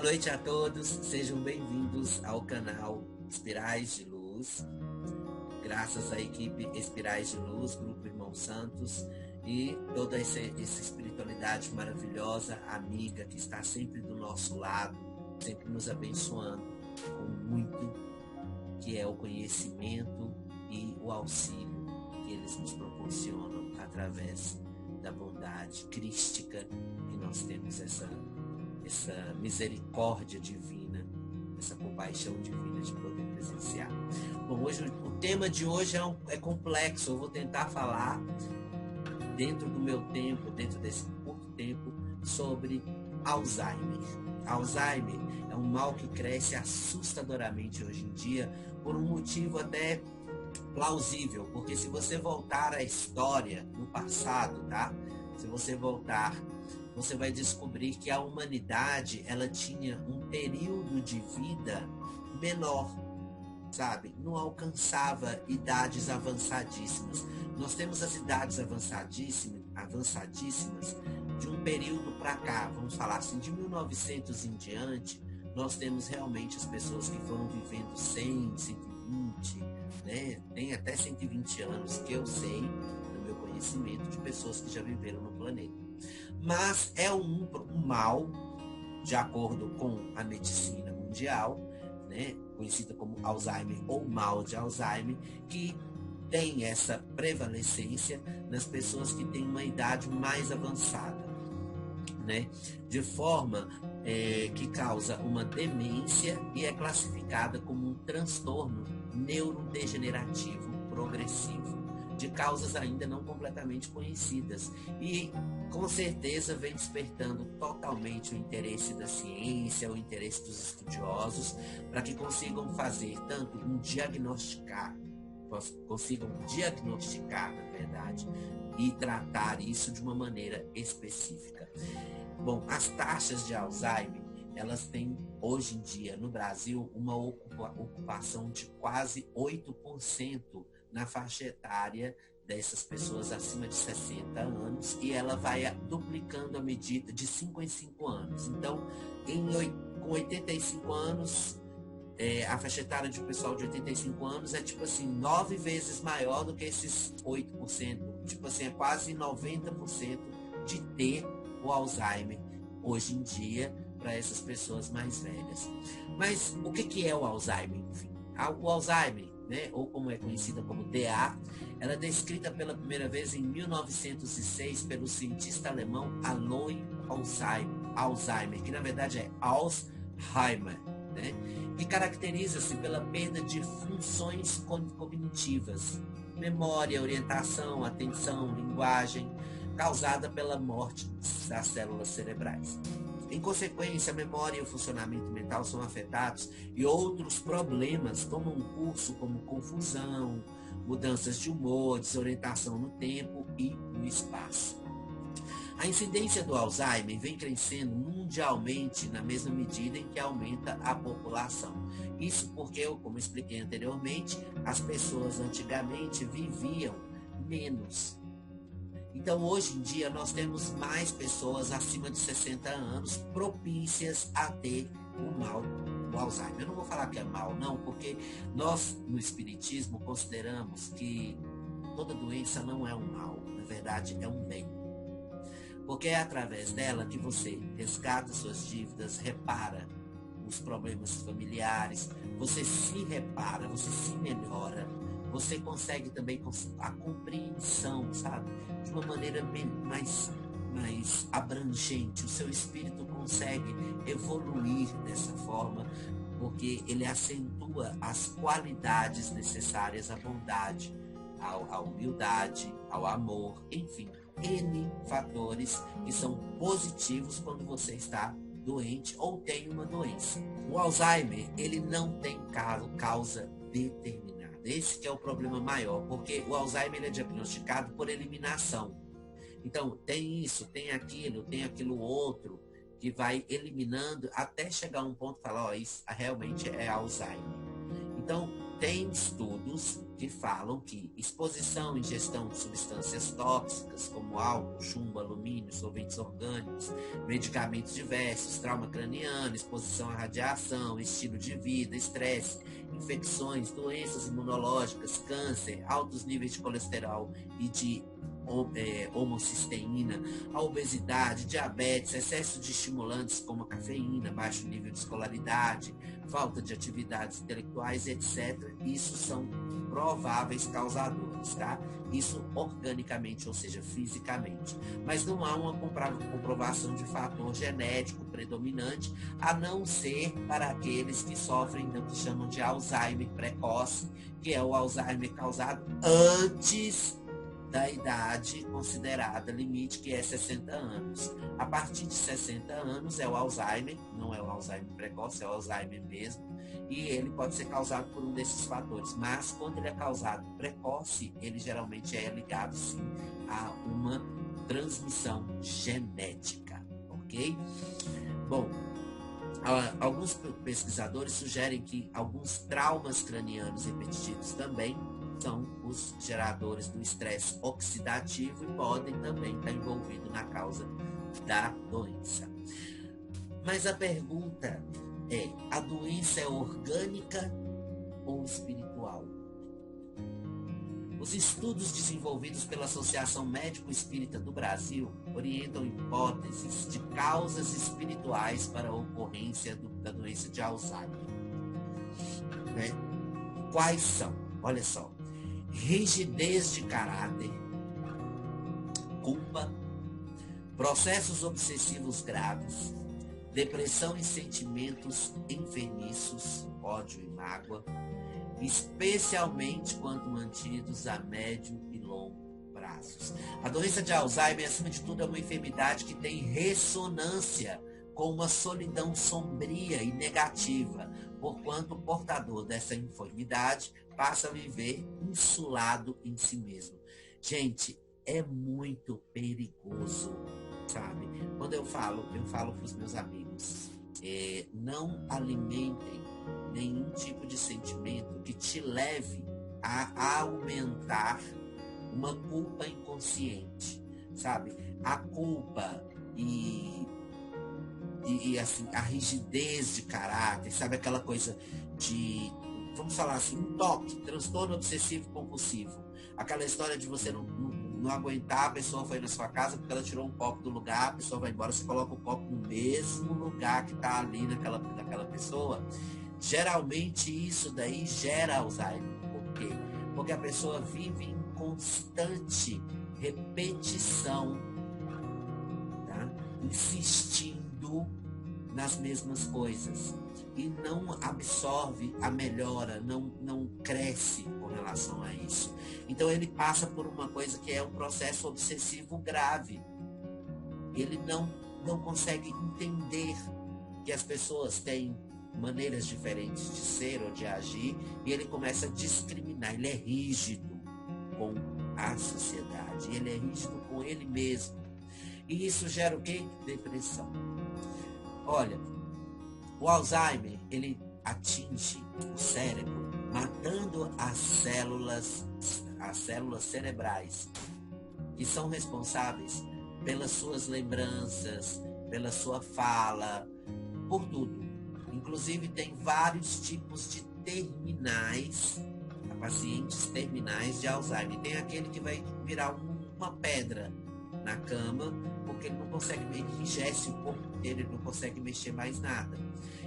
Boa noite a todos, sejam bem-vindos ao canal Espirais de Luz. Graças à equipe Espirais de Luz, Grupo Irmão Santos e toda essa espiritualidade maravilhosa, amiga, que está sempre do nosso lado, sempre nos abençoando com muito, que é o conhecimento e o auxílio que eles nos proporcionam através da bondade crística, que nós temos essa misericórdia divina, essa compaixão divina de poder presenciar. Bom, hoje o tema de hoje é complexo. Eu vou tentar falar dentro do meu tempo, dentro desse curto tempo, sobre Alzheimer. Alzheimer é um mal que cresce assustadoramente hoje em dia, por um motivo até plausível, porque se você voltar à história no passado, tá? Se você voltar, você vai descobrir que a humanidade, ela tinha um período de vida menor, sabe? Não alcançava idades avançadíssimas. Nós temos as idades avançadíssimas de um período para cá, vamos falar assim, de 1900 em diante, nós temos realmente as pessoas que foram vivendo 100, 120, né? Tem até 120 anos, que eu sei, no meu conhecimento, de pessoas que já viveram no planeta. Mas é um mal, de acordo com a medicina mundial, né, conhecida como Alzheimer ou mal de Alzheimer, que tem essa prevalecência nas pessoas que têm uma idade mais avançada, né, de forma que causa uma demência e é classificada como um transtorno neurodegenerativo progressivo, de causas ainda não completamente conhecidas, e com certeza vem despertando totalmente o interesse da ciência, o interesse dos estudiosos, para que consigam fazer tanto consigam diagnosticar, na verdade, e tratar isso de uma maneira específica. Bom, as taxas de Alzheimer, elas têm hoje em dia no Brasil uma ocupação de quase 8% na faixa etária dessas pessoas acima de 60 anos, e ela vai duplicando a medida de 5 em 5 anos. Então, com 85 anos, a faixa etária de pessoal de 85 anos é tipo assim, 9 vezes maior do que esses 8%. Tipo assim, é quase 90% de ter o Alzheimer hoje em dia para essas pessoas mais velhas. Mas o que é o Alzheimer, enfim? O Alzheimer, né, ou como é conhecida como DA, ela é descrita pela primeira vez em 1906 pelo cientista alemão Alois Alzheimer, que na verdade é Alzheimer, né, que caracteriza-se pela perda de funções cognitivas, memória, orientação, atenção, linguagem, causada pela morte das células cerebrais. Em consequência, a memória e o funcionamento mental são afetados e outros problemas tomam curso, como confusão, mudanças de humor, desorientação no tempo e no espaço. A incidência do Alzheimer vem crescendo mundialmente na mesma medida em que aumenta a população. Isso porque, como expliquei anteriormente, as pessoas antigamente viviam menos. Então, hoje em dia, nós temos mais pessoas acima de 60 anos propícias a ter o mal do Alzheimer. Eu não vou falar que é mal, não, porque nós, no Espiritismo, consideramos que toda doença não é um mal, na verdade, é um bem. Porque é através dela que você resgata suas dívidas, repara os problemas familiares, você se repara, você se melhora. Você consegue também a compreensão, sabe? De uma maneira mais abrangente. O seu espírito consegue evoluir dessa forma, porque ele acentua as qualidades necessárias à bondade, à humildade, ao amor, enfim, N fatores que são positivos quando você está doente ou tem uma doença. O Alzheimer, ele não tem causa determinada. Esse que é o problema maior, porque o Alzheimer é diagnosticado por eliminação. Então, tem isso, tem aquilo outro, que vai eliminando até chegar a um ponto e falar, isso realmente é Alzheimer. Então, tem estudos que falam que exposição, ingestão de substâncias tóxicas, como álcool, chumbo, alumínio, solventes orgânicos, medicamentos diversos, trauma craniano, exposição à radiação, estilo de vida, estresse, infecções, doenças imunológicas, câncer, altos níveis de colesterol e de homocisteína, a obesidade, diabetes, excesso de estimulantes como a cafeína, baixo nível de escolaridade, falta de atividades intelectuais, etc. Isso são prováveis causadores, tá? Isso organicamente, ou seja, fisicamente. Mas não há uma comprovação de fator genético predominante, a não ser para aqueles que sofrem do que chamam de Alzheimer precoce, que é o Alzheimer causado antes da idade considerada limite, que é 60 anos. A partir de 60 anos é o Alzheimer, não é o Alzheimer precoce, é o Alzheimer mesmo, e ele pode ser causado por um desses fatores. Mas quando ele é causado precoce, ele geralmente é ligado sim a uma transmissão genética, ok? Bom, alguns pesquisadores sugerem que alguns traumas cranianos repetitivos também são os geradores do estresse oxidativo e podem também estar envolvidos na causa da doença. Mas a pergunta é: a doença é orgânica ou espiritual? Os estudos desenvolvidos pela Associação Médico Espírita do Brasil orientam hipóteses de causas espirituais para a ocorrência da doença de Alzheimer. Quais são? Olha só. Rigidez de caráter, culpa, processos obsessivos graves, depressão e sentimentos enfermiços, ódio e mágoa, especialmente quando mantidos a médio e longo prazos. A doença de Alzheimer, acima de tudo, é uma enfermidade que tem ressonância com uma solidão sombria e negativa, porquanto o portador dessa enfermidade passa a viver insulado em si mesmo. Gente, é muito perigoso, sabe? Quando eu falo para os meus amigos, não alimentem nenhum tipo de sentimento que te leve a aumentar uma culpa inconsciente, sabe? A culpa e assim, a rigidez de caráter, sabe? Aquela coisa de, vamos falar assim, um toque, transtorno obsessivo compulsivo. Aquela história de você não aguentar, a pessoa foi na sua casa porque ela tirou um copo do lugar, a pessoa vai embora, você coloca o copo no mesmo lugar que está ali naquela pessoa. Geralmente isso daí gera Alzheimer. Por quê? Porque a pessoa vive em constante repetição, tá? Insistindo nas mesmas coisas e não absorve a melhora, não cresce com relação a isso. Então ele passa por uma coisa que é um processo obsessivo grave. Ele não consegue entender que as pessoas têm maneiras diferentes de ser ou de agir, e ele começa a discriminar. Ele é rígido com a sociedade, ele é rígido com ele mesmo. E isso gera o quê? Depressão. Olha, o Alzheimer, ele atinge o cérebro, matando as células cerebrais, que são responsáveis pelas suas lembranças, pela sua fala, por tudo. Inclusive, tem vários tipos de terminais, pacientes terminais de Alzheimer. Tem aquele que vai virar uma pedra na cama, porque ele não consegue, ele enrijece o corpo dele, ele não consegue mexer mais nada.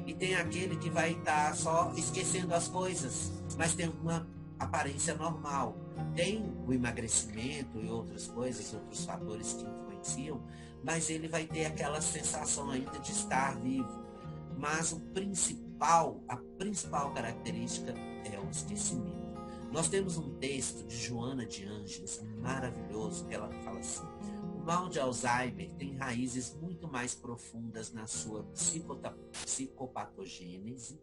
E tem aquele que vai estar só esquecendo as coisas, mas tem uma aparência normal. Tem o emagrecimento e outras coisas, outros fatores que influenciam, mas ele vai ter aquela sensação ainda de estar vivo. Mas a principal característica é o esquecimento. Nós temos um texto de Joana de Ângeles, maravilhoso, que ela fala assim: o mal de Alzheimer tem raízes muito mais profundas na sua psicopatogênese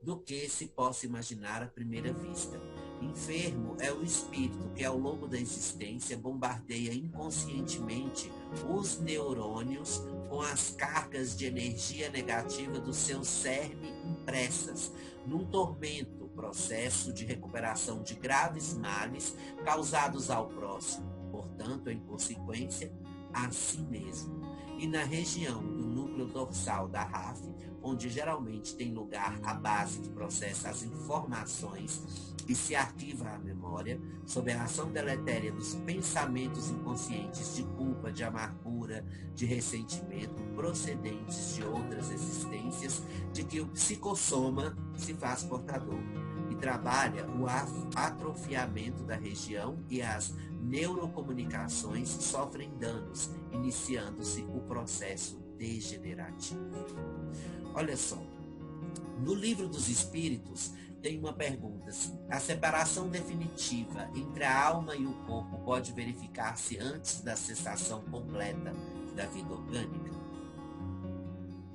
do que se possa imaginar à primeira vista. Enfermo é o espírito que, ao longo da existência, bombardeia inconscientemente os neurônios com as cargas de energia negativa do seu cerne impressas, num tormento processo de recuperação de graves males causados ao próximo, portanto, em consequência, a si mesmo. E na região do núcleo dorsal da RAF, onde geralmente tem lugar a base que processa as informações e se arquiva a memória, sob a ação deletéria dos pensamentos inconscientes de culpa, de amargura, de ressentimento, procedentes de outras existências, de que o psicossoma se faz portador e trabalha o atrofiamento da região e as neurocomunicações sofrem danos, iniciando-se o processo degenerativo. Olha só, no Livro dos Espíritos tem uma pergunta assim: a separação definitiva entre a alma e o corpo pode verificar-se antes da cessação completa da vida orgânica?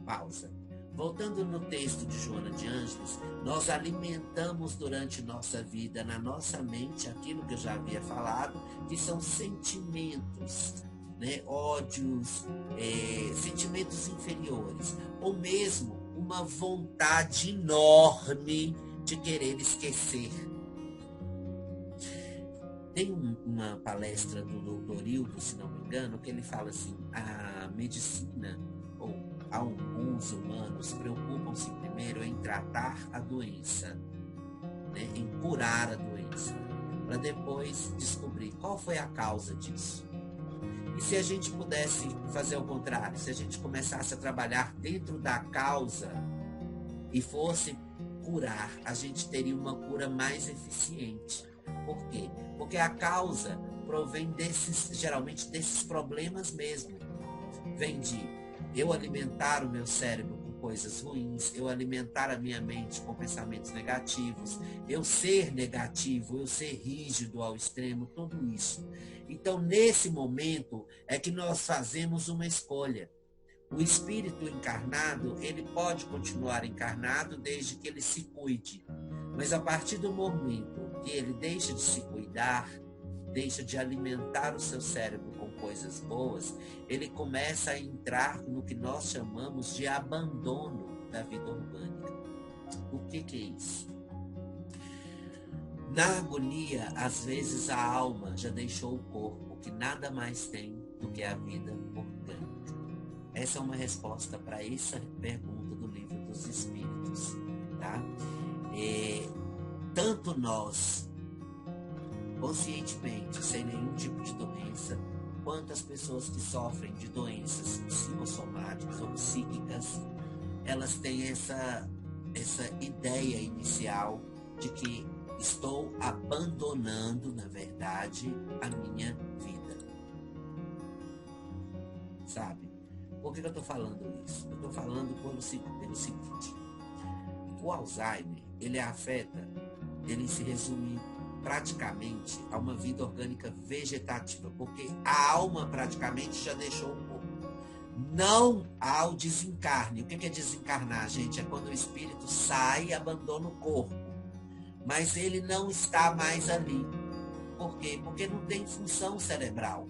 Pausa. Voltando no texto de Joana de Ângeles, nós alimentamos durante nossa vida, na nossa mente, aquilo que eu já havia falado, que são sentimentos, né? Ódios, sentimentos inferiores, ou mesmo uma vontade enorme de querer esquecer. Tem uma palestra do Dr. Hildo, se não me engano, que ele fala assim: a medicina, ou alguns humanos, preocupam-se primeiro em tratar a doença, né, em curar a doença, para depois descobrir qual foi a causa disso. E se a gente pudesse fazer o contrário, se a gente começasse a trabalhar dentro da causa e fosse curar, a gente teria uma cura mais eficiente. Por quê? Porque a causa provém geralmente desses problemas mesmo. Vem de eu alimentar o meu cérebro com coisas ruins, eu alimentar a minha mente com pensamentos negativos, eu ser negativo, eu ser rígido ao extremo, tudo isso. Então, nesse momento, é que nós fazemos uma escolha. O espírito encarnado, ele pode continuar encarnado desde que ele se cuide. Mas a partir do momento que ele deixa de se cuidar, deixa de alimentar o seu cérebro com coisas boas, ele começa a entrar no que nós chamamos de abandono da vida orgânica. O que é isso? Na agonia, às vezes a alma já deixou o corpo, que nada mais tem do que a vida orgânica. Essa é uma resposta para essa pergunta do Livro dos Espíritos, tá? Tanto nós, conscientemente, sem nenhum tipo de doença, quanto as pessoas que sofrem de doenças psicossomáticas ou psíquicas, elas têm essa ideia inicial de que estou abandonando, na verdade, a minha vida. Sabe? Por que eu estou falando isso? Eu estou falando pelo seguinte: o Alzheimer, ele se resume praticamente a uma vida orgânica vegetativa, porque a alma praticamente já deixou o corpo. Não ao desencarne. O que é desencarnar, gente? É quando o espírito sai e abandona o corpo. Mas ele não está mais ali. Por quê? Porque não tem função cerebral.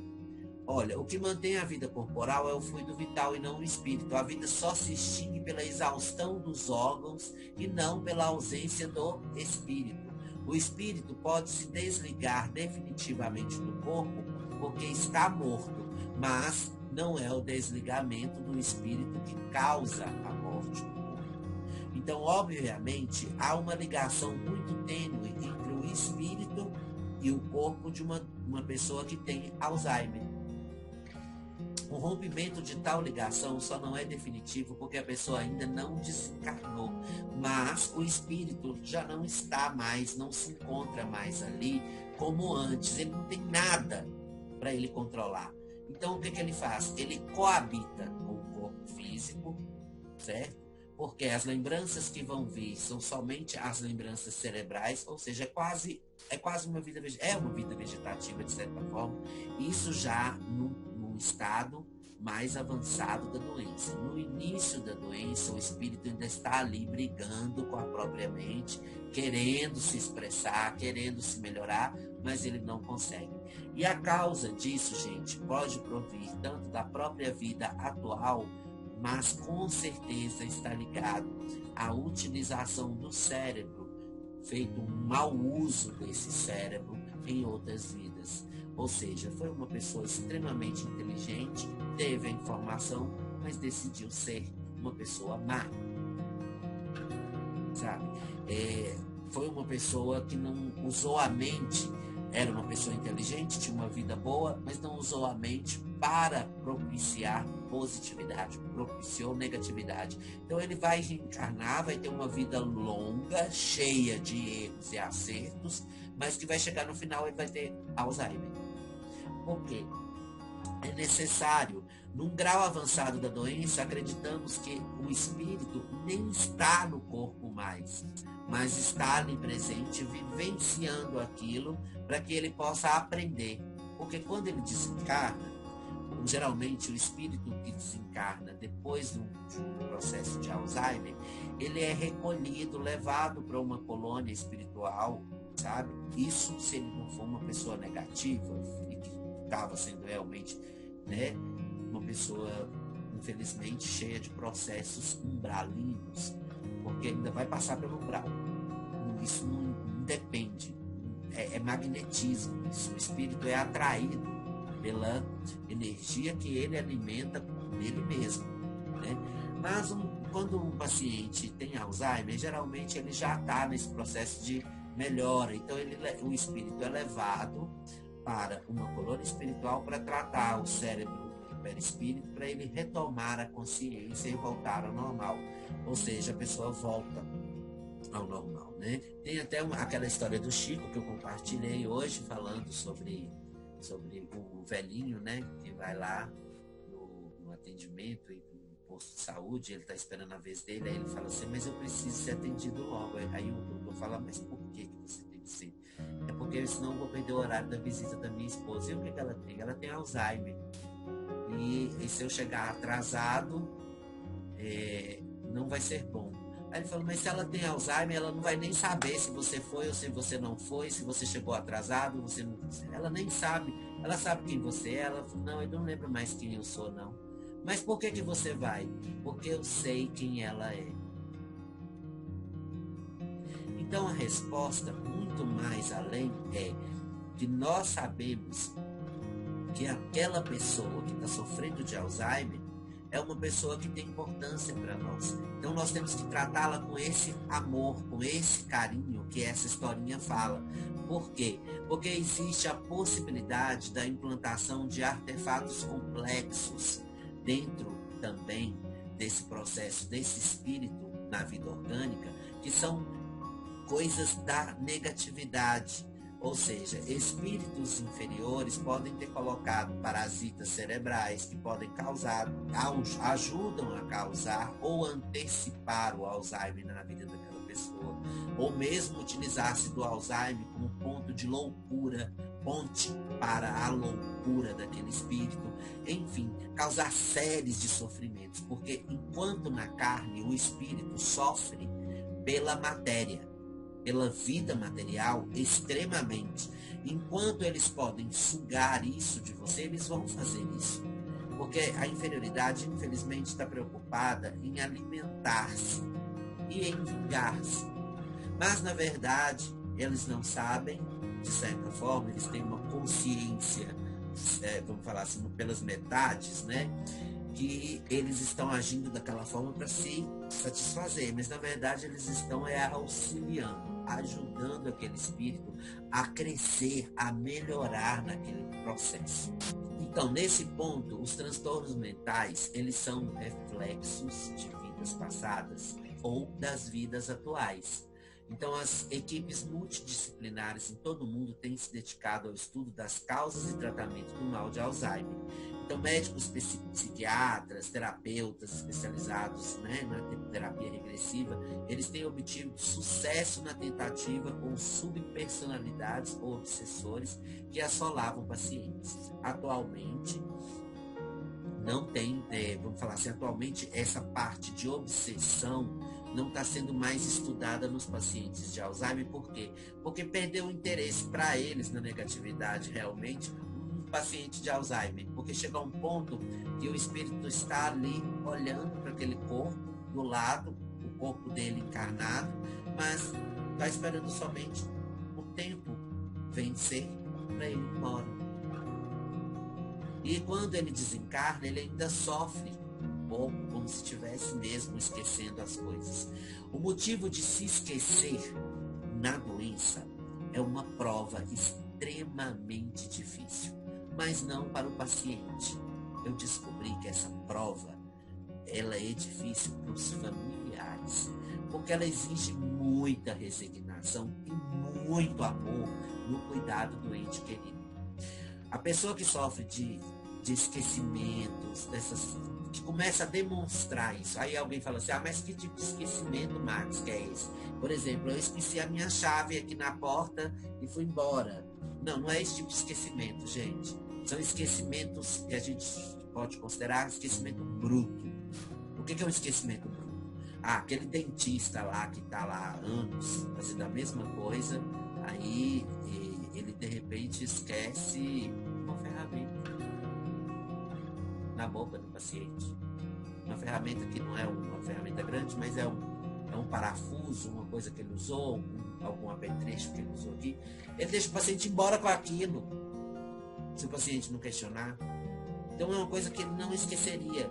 Olha, o que mantém a vida corporal é o fluido vital e não o espírito. A vida só se extingue pela exaustão dos órgãos e não pela ausência do espírito. O espírito pode se desligar definitivamente do corpo porque está morto, mas não é o desligamento do espírito que causa a morte do corpo. Então, obviamente, há uma ligação muito tênue entre o espírito e o corpo de uma pessoa que tem Alzheimer. O rompimento de tal ligação só não é definitivo porque a pessoa ainda não desencarnou, mas o espírito já não está mais, não se encontra mais ali como antes, ele não tem nada para ele controlar. Então o que ele faz? Ele coabita com o corpo físico, certo? Porque as lembranças que vão vir são somente as lembranças cerebrais, ou seja, é quase uma vida vegetativa de certa forma, isso já num estado mais avançado da doença. No início da doença, o espírito ainda está ali brigando com a própria mente, querendo se expressar, querendo se melhorar, mas ele não consegue. E a causa disso, gente, pode provir tanto da própria vida atual, mas com certeza está ligado à utilização do cérebro feito um mau uso desse cérebro em outras vidas. Ou seja, foi uma pessoa extremamente inteligente, teve a informação, mas decidiu ser uma pessoa má. Sabe? Foi uma pessoa que não usou a mente, era uma pessoa inteligente, tinha uma vida boa, mas não usou a mente para propiciar positividade, propiciou negatividade. Então ele vai reencarnar, vai ter uma vida longa, cheia de erros e acertos, mas que vai chegar no final e vai ter Alzheimer. Por quê? É necessário, num grau avançado da doença, acreditamos que o espírito nem está no corpo mais, mas está ali presente, vivenciando aquilo, para que ele possa aprender. Porque quando ele desencarna, geralmente o espírito que desencarna depois de um processo de Alzheimer, ele é recolhido, levado para uma colônia espiritual, sabe? Isso se ele não for uma pessoa negativa, e que estava sendo realmente, né, uma pessoa, infelizmente, cheia de processos umbralinos, porque ainda vai passar pelo umbral. Isso não depende, é magnetismo. Isso, o espírito é atraído pela energia que ele alimenta nele mesmo, né? Mas quando um paciente tem Alzheimer, geralmente ele já está nesse processo de melhora. Então o espírito é levado para uma colônia espiritual para tratar o cérebro do perispírito, para ele retomar a consciência e voltar ao normal. Ou seja, a pessoa volta ao normal, né? Tem até aquela história do Chico que eu compartilhei hoje, falando sobre o velhinho, né, que vai lá no atendimento e no posto de saúde, ele está esperando a vez dele, aí ele fala assim, mas eu preciso ser atendido logo. Aí o doutor fala, mas por que você tem que ser? É porque senão eu vou perder o horário da visita da minha esposa. E o que ela tem? Ela tem Alzheimer. E se eu chegar atrasado, não vai ser bom. Aí ele falou, mas se ela tem Alzheimer, ela não vai nem saber se você foi ou se você não foi, se você chegou atrasado, ela nem sabe. Ela sabe quem você é. Ela falou, não, eu não lembro mais quem eu sou, não. Mas por que você vai? Porque eu sei quem ela é. Então a resposta, muito mais além, é que nós sabemos que aquela pessoa que está sofrendo de Alzheimer é uma pessoa que tem importância para nós. Então nós temos que tratá-la com esse amor, com esse carinho que essa historinha fala. Por quê? Porque existe a possibilidade da implantação de artefatos complexos dentro também desse processo, desse espírito na vida orgânica, que são coisas da negatividade. Ou seja, espíritos inferiores podem ter colocado parasitas cerebrais que podem causar, ajudam a causar ou antecipar o Alzheimer na vida daquela pessoa, ou mesmo utilizar-se do Alzheimer como ponto de loucura, ponte para a loucura daquele espírito, enfim, causar séries de sofrimentos, porque enquanto na carne o espírito sofre pela matéria, pela vida material, extremamente. Enquanto eles podem sugar isso de você, eles vão fazer isso. Porque a inferioridade, infelizmente, está preocupada em alimentar-se e em vingar-se. Mas, na verdade, eles não sabem, de certa forma, eles têm uma consciência, vamos falar assim, pelas metades, né? Que eles estão agindo daquela forma para se satisfazer, mas na verdade eles estão auxiliando, ajudando aquele espírito a crescer, a melhorar naquele processo. Então, nesse ponto, os transtornos mentais, eles são reflexos de vidas passadas ou das vidas atuais. Então, as equipes multidisciplinares em todo o mundo têm se dedicado ao estudo das causas e tratamento do mal de Alzheimer. Então, médicos psiquiatras, terapeutas especializados, né, na terapia regressiva, eles têm obtido sucesso na tentativa com subpersonalidades ou obsessores que assolavam pacientes. Atualmente, não tem, vamos falar assim, atualmente essa parte de obsessão não está sendo mais estudada nos pacientes de Alzheimer. Por quê? Porque perdeu o interesse para eles na negatividade realmente, um paciente de Alzheimer, porque chega a um ponto que o espírito está ali olhando para aquele corpo do lado, o corpo dele encarnado, mas está esperando somente o tempo vencer para ele ir embora. E quando ele desencarna, ele ainda sofre um pouco, como se estivesse mesmo esquecendo as coisas. O motivo de se esquecer na doença é uma prova extremamente difícil, mas não para o paciente. Eu descobri que essa prova, ela é difícil para os familiares, porque ela exige muita resignação e muito amor no cuidado do ente querido. A pessoa que sofre de esquecimentos, que começa a demonstrar isso. Aí alguém fala assim, mas que tipo de esquecimento, Marcos, que é esse? Por exemplo, eu esqueci a minha chave aqui na porta e fui embora. Não é esse tipo de esquecimento, gente. São esquecimentos que a gente pode considerar esquecimento bruto. O que é um esquecimento bruto? Aquele dentista lá que está lá há anos fazendo a mesma coisa, aí ele de repente esquece uma ferramenta na boca do paciente. Uma ferramenta que não é uma ferramenta grande, mas é um parafuso, uma coisa que ele usou, algum apetrecho que ele usou aqui. Ele deixa o paciente embora com aquilo, se o paciente não questionar. Então é uma coisa que ele não esqueceria.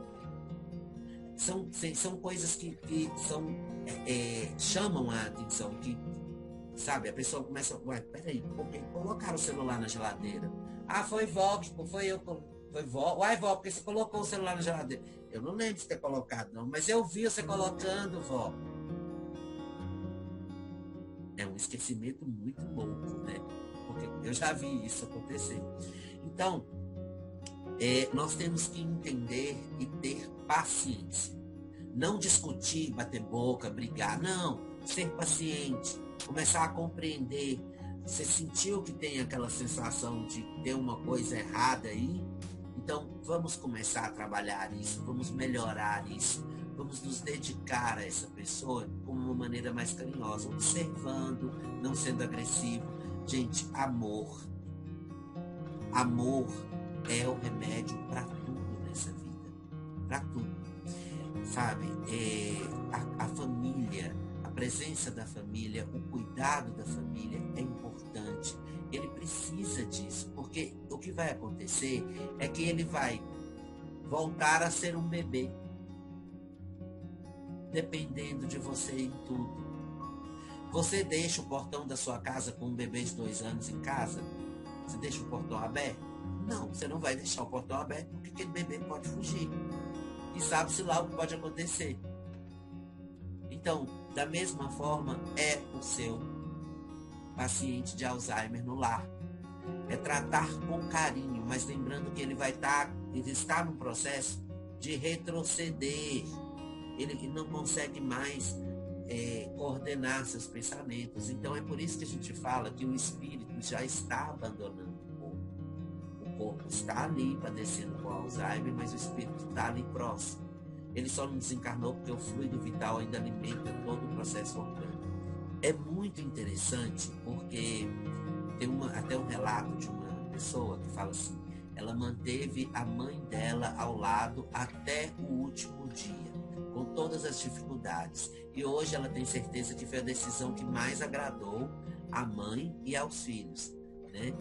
São coisas que chamam a atenção, que, sabe, a pessoa começa, peraí, porque colocaram o celular na geladeira? Foi vó, foi eu, foi vó. Vó, porque você colocou o celular na geladeira? Eu não lembro de ter colocado, não, mas eu vi você colocando, vó. É um esquecimento muito louco, né? Porque eu já vi isso acontecer. Então, nós temos que entender e ter paciência. Não discutir, bater boca, brigar. Não, ser paciente. Começar a compreender. Você sentiu que tem aquela sensação de ter uma coisa errada aí? Então, vamos começar a trabalhar isso. Vamos melhorar isso. Vamos nos dedicar a essa pessoa com uma maneira mais carinhosa. Observando, não sendo agressivo. Gente, amor. Amor é o remédio para tudo nessa vida, para tudo, sabe? A família, a presença da família, o cuidado da família é importante. Ele precisa disso, porque o que vai acontecer é que ele vai voltar a ser um bebê, dependendo de você em tudo. Você deixa o portão da sua casa com um bebê de 2 anos em casa? Você deixa o portão aberto? Não, você não vai deixar o portão aberto, porque aquele bebê pode fugir. E sabe-se lá o que pode acontecer. Então, da mesma forma, é o seu paciente de Alzheimer no lar. É tratar com carinho, mas lembrando que ele está num processo de retroceder. Ele não consegue mais coordenar seus pensamentos. Então, é por isso que a gente fala que o espírito já está abandonando. O corpo está ali padecendo com Alzheimer, mas o espírito está ali próximo. Ele só não desencarnou porque o fluido vital ainda alimenta todo o processo orgânico. É muito interessante porque tem até um relato de uma pessoa que fala assim, ela manteve a mãe dela ao lado até o último dia, com todas as dificuldades. E hoje ela tem certeza que foi a decisão que mais agradou à mãe e aos filhos, né?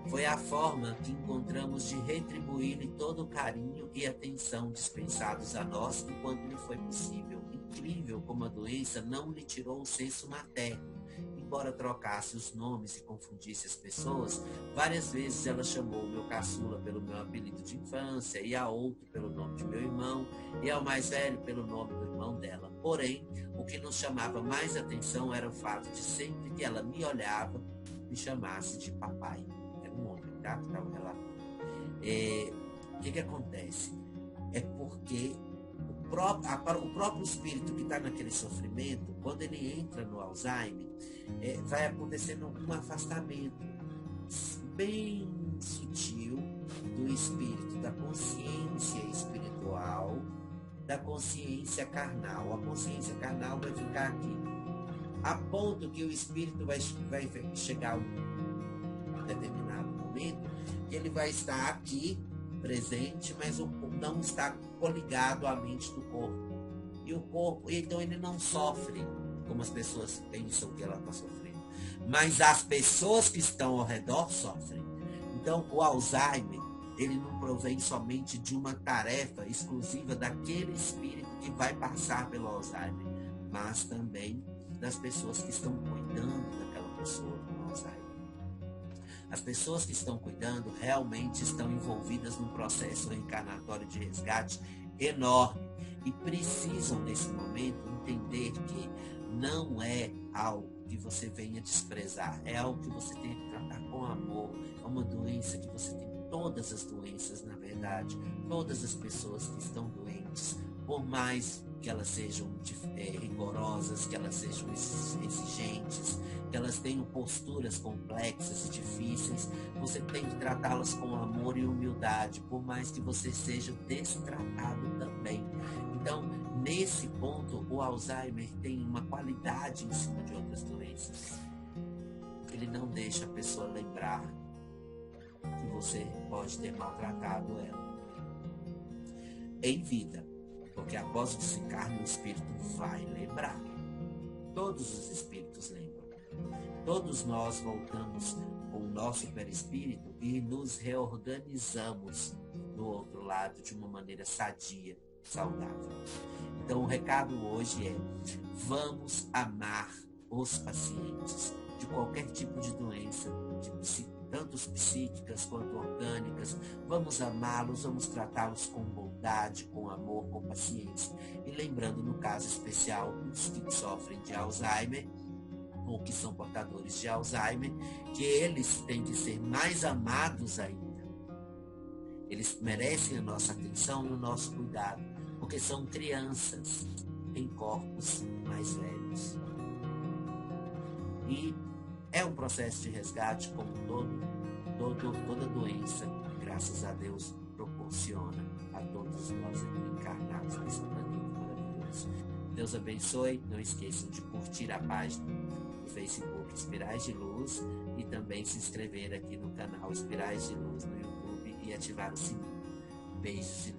Foi a forma que encontramos de retribuir-lhe todo o carinho e atenção dispensados a nós enquanto lhe foi possível. Incrível como a doença não lhe tirou o senso materno. Embora trocasse os nomes e confundisse as pessoas, várias vezes ela chamou o meu caçula pelo meu apelido de infância, e a outro pelo nome de meu irmão, e ao mais velho pelo nome do irmão dela. Porém, o que nos chamava mais atenção era o fato de sempre que ela me olhava, me chamasse de papai. Era um homem, tá? Que estava relatando. O que acontece? É porque o próprio espírito que está naquele sofrimento, quando ele entra no Alzheimer, vai acontecendo um afastamento bem sutil do espírito, da consciência espiritual, da consciência carnal. A consciência carnal vai ficar aqui, a ponto que o espírito vai chegar a um determinado momento que ele vai estar aqui presente, mas não está coligado à mente do corpo. E o corpo, então ele não sofre como as pessoas pensam que ela está sofrendo. Mas as pessoas que estão ao redor sofrem. Então, o Alzheimer, ele não provém somente de uma tarefa exclusiva daquele espírito que vai passar pelo Alzheimer, mas também das pessoas que estão cuidando daquela pessoa com Alzheimer. As pessoas que estão cuidando realmente estão envolvidas num processo reencarnatório de resgate enorme e precisam, nesse momento, entender que não é algo que você venha desprezar, é algo que você tem que tratar com amor. É uma doença que você tem, todas as doenças, na verdade, todas as pessoas que estão doentes, por mais que elas sejam rigorosas, que elas sejam exigentes, que elas tenham posturas complexas e difíceis, você tem que tratá-las com amor e humildade, por mais que você seja destratado também. Então, nesse ponto, o Alzheimer tem uma qualidade em cima de outras doenças. Ele não deixa a pessoa lembrar que você pode ter maltratado ela em vida. Porque após o desencarne, o espírito vai lembrar. Todos os espíritos lembram. Todos nós voltamos com o nosso perispírito e nos reorganizamos do outro lado de uma maneira sadia, saudável. Então o recado hoje é: vamos amar os pacientes de qualquer tipo de doença, tanto psíquicas quanto orgânicas. Vamos amá-los, vamos tratá-los com bondade, com amor, com paciência. E lembrando, no caso especial, os que sofrem de Alzheimer, ou que são portadores de Alzheimer, que eles têm que ser mais amados ainda. Eles merecem a nossa atenção e o nosso cuidado, porque são crianças em corpos mais velhos. E é um processo de resgate, como toda doença, graças a Deus, proporciona a todos nós encarnados nesse planeta maravilhoso. Deus abençoe. Não esqueçam de curtir a página do Facebook Espirais de Luz e também se inscrever aqui no canal Espirais de Luz no YouTube e ativar o sininho. Beijos e